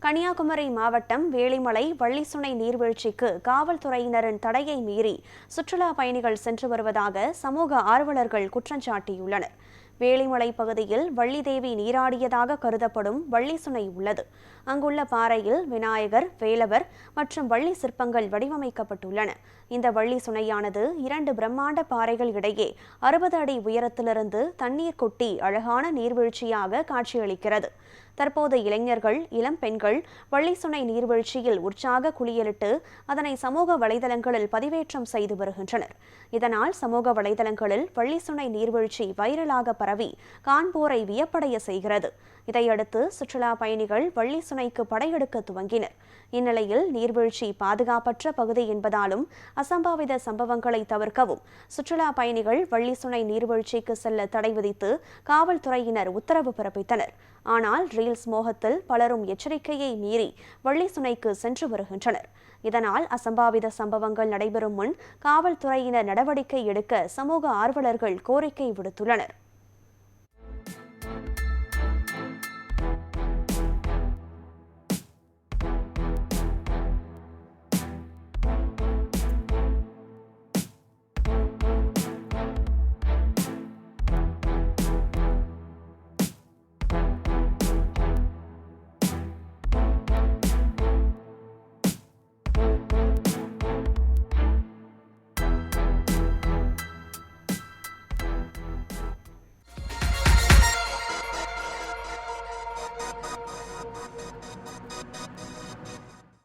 கன்னியாகுமரி மாவட்டம் வேளிமலை வள்ளிசுனை நீர்வீழ்ச்சிக்கு காவல்துறையினரின் தடையை மீறி சுற்றுலா பயணிகள் சென்று வருவதாக சமூக ஆர்வலர்கள் குற்றம் சாட்டியுள்ளனர். வேளிமலை பகுதியில் வள்ளிதேவி நீராடியதாக கருதப்படும் வள்ளிசுனை உள்ளது. அங்குள்ள பாறையில் விநாயகர், வேலவர் மற்றும் வள்ளி சிற்பங்கள் வடிவமைக்கப்பட்டுள்ளன. இந்த வள்ளி சுனையானது 2 பிரம்மாண்ட பாறைகள் இடையே 60 அடி உயரத்திலிருந்து தண்ணீர் கொட்டி அழகான நீர்வீழ்ச்சியாக காட்சியளிக்கிறது. தற்போது இளைஞர்கள், இளம் பெண்கள் வள்ளிசுனை நீர்வீழ்ச்சியில் உற்சாக குளியலிட்டு அதனை சமூக வலைதளங்களில் பதிவேற்றம் செய்து வருகின்றனர். இதனால் சமூக வலைதளங்களில் வள்ளிசுனை நீர்வீழ்ச்சி வைரலாக பரவி காண்போரை வியப்படைய செய்கிறது. இதையடுத்து சுற்றுலா பயணிகள் வள்ளிசுனைக்கு படையெடுக்க துவங்கினர். இந்நிலையில் நீர்வீழ்ச்சி பாதுகாப்பற்ற பகுதி என்பதாலும் அசம்பாவித சம்பவங்களை தவிர்க்கவும் சுற்றுலா பயணிகள் வள்ளிசுனை நீர்வீழ்ச்சிக்கு செல்ல தடை விதித்து காவல்துறையினர் உத்தரவு பிறப்பித்தனர். ஆனால் ரீல்ஸ் மோகத்தில் பலரும் எச்சரிக்கையை மீறி வள்ளிசுனைக்கு சென்று வருகின்றனர். இதனால் அசம்பாவித சம்பவங்கள் நடைபெறும் முன் காவல்துறையினர் நடவடிக்கை எடுக்க சமூக ஆர்வலர்கள் கோரிக்கை விடுத்துள்ளனர்.